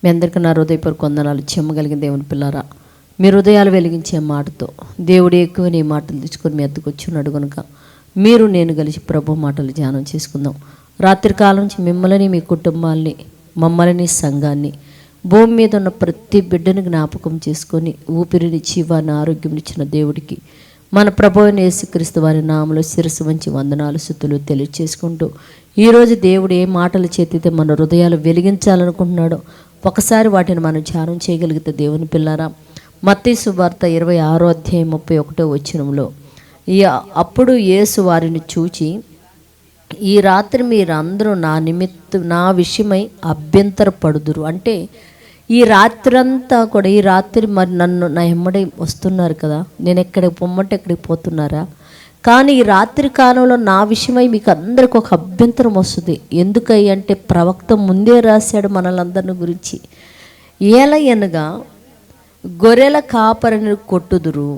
మీ అందరికీ నా హృదయపూర్వక వందనాలు. చెమ్మగలిగిన దేవుని పిల్లారా, మీ హృదయాలు వెలిగించే మాటతో దేవుడు ఎక్కువ నీ మాటలు తెచ్చుకొని మీ అద్దకు వచ్చున్నాడు కనుక మీరు నేను కలిసి ప్రభు మాటలు ధ్యానం చేసుకుందాం. రాత్రికాలం నుంచి మిమ్మల్ని, మీ కుటుంబాల్ని, మమ్మల్ని, సంఘాన్ని, భూమి మీద ఉన్న ప్రతి బిడ్డను జ్ఞాపకం చేసుకొని ఊపిరినిచ్చి వారిని ఆరోగ్యం ఇచ్చిన దేవుడికి మన ప్రభువైన యేసుక్రీస్తు వారి నామములో శిరస్సు వంచి వందనాలు స్తుతులు తెలియచేసుకుంటూ ఈరోజు దేవుడు ఏ మాటల చేతితే మన హృదయాలు వెలిగించాలనుకుంటున్నాడో ఒకసారి వాటిని మనం ధ్యానం చేయగలిగితే దేవుని పిల్లారా, మత్తయి సువార్త 26వ అధ్యాయం 31వ వచనంలో అప్పుడు యేసు వారిని చూచి, ఈ రాత్రి మీరందరూ నా విషయమై అభ్యంతరపడుదురు. అంటే ఈ రాత్రి అంతా కూడా, ఈ రాత్రి మరి నన్ను నా ఎమ్మడి వస్తున్నారు కదా, నేను ఎక్కడికి పొమ్మంటే ఎక్కడికి పోతున్నారా, కానీ ఈ రాత్రి కాలంలో నా విషయమై మీకు అందరికి ఒక అభ్యంతరం వస్తుంది. ఎందుకై అంటే ప్రవక్త ముందే రాశాడు మనలందరిని గురించి. ఏలయనగా గొర్రెల కాపరిని కొట్టుదురు,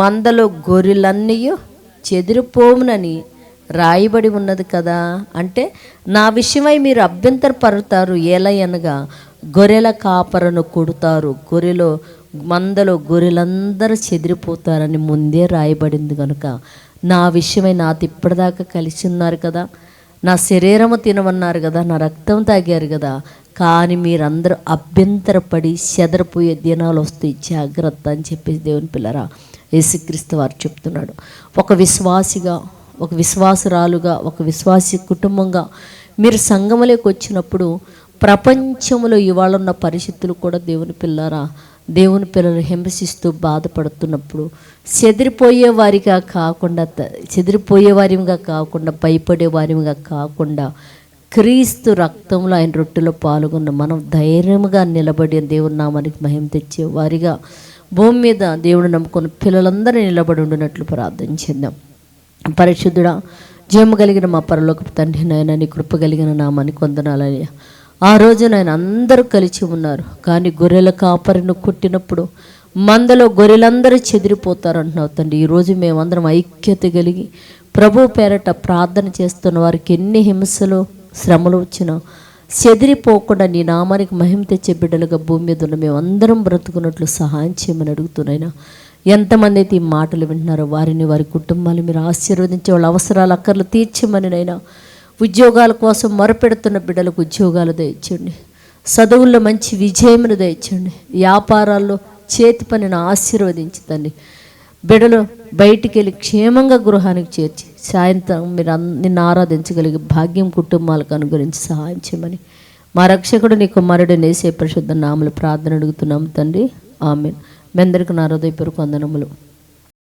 మందలో గొర్రెలన్నీ చెదిరిపోవునని రాయబడి ఉన్నది కదా. అంటే నా విషయమై మీరు అభ్యంతరపడతారు, ఏలయనగా గొర్రెల కాపరను కొడతారు, మందలో గొర్రెలందరూ చెదిరిపోతారని ముందే రాయబడింది కనుక నా విషయమై నాతో ఇప్పటిదాకా కలిసి ఉన్నారు కదా, నా శరీరము తినమన్నారు కదా, నా రక్తం తాగారు కదా, కానీ మీరందరూ అభ్యంతరపడి చెదరిపోయే దినాలు వస్తాయి, జాగ్రత్త అని చెప్పేసి దేవుని పిల్లరా యేసుక్రీస్తు వారు చెప్తున్నాడు. ఒక విశ్వాసిగా, ఒక విశ్వాసురాలుగా, ఒక విశ్వాసి కుటుంబంగా మీరు సంఘములోకి వచ్చినప్పుడు ప్రపంచంలో ఇవాళ ఉన్న పరిస్థితులు కూడా దేవుని పిల్లలు హింసిస్తూ బాధపడుతున్నప్పుడు చెదిరిపోయే వారిగా కాకుండా భయపడే వారిగా కాకుండా క్రీస్తు రక్తంలో ఆయన రొట్టెలో పాల్గొన్న మనం ధైర్యంగా నిలబడి దేవుని నామానికి మహిమ తెచ్చే వారిగా భూమి మీద దేవుడు నమ్ముకున్న పిల్లలందరూ నిలబడి ఉండినట్లు ప్రార్థన చేద్దాం. పరిశుద్ధుడా, జీవము కలిగిన మా పరలోకపు తండ్రి, నాయన నీ కృప కలిగిన నామానికి వందనాలయ్యా. ఆ రోజు నాయన అందరూ కలిసి ఉన్నారు, కానీ గొర్రెల కాపరిని కొట్టినప్పుడు మందలో గొర్రెలందరూ చెదిరిపోతారు అంటున్నావు తండ్రి. ఈరోజు మేమందరం ఐక్యత కలిగి ప్రభు పేరట ప్రార్థన చేస్తున్న వారికి ఎన్ని హింసలు శ్రమలు వచ్చినా చెదిరిపోకుండా నీ నామానికి మహిమ తెచ్చే బిడ్డలుగా భూమి మీద ఉన్న మేమందరం బ్రతుకున్నట్లు సహాయం చేయమని అడుగుతున్నాయినా. ఎంతమంది అయితే ఈ మాటలు వింటున్నారో వారిని, వారి కుటుంబాలు మీరు ఆశీర్వదించే, వాళ్ళ అవసరాలు అక్కర్లు తీర్చమని నైనా. ఉద్యోగాల కోసం మొరపెడుతున్న బిడ్డలకు ఉద్యోగాలు దయచండి, చదువుల్లో మంచి విజయమును దయచండి, వ్యాపారాల్లో చేతి పనిని ఆశీర్వదించుతండి. బిడ్డలు బయటికి వెళ్ళి క్షేమంగా గృహానికి చేర్చి సాయంత్రం మీరు నిన్ను ఆరాధించగలిగే భాగ్యం కుటుంబాలకు అనుగురించి సహాయం చేయమని మా రక్షకుడు నీ కుమారుడు యేసు పరిశుద్ధ నామములో ప్రార్థన అడుగుతున్నాం తండ్రి, ఆమేన్. మీ అందరికీ నా హృదయపూర్వక వందనములు.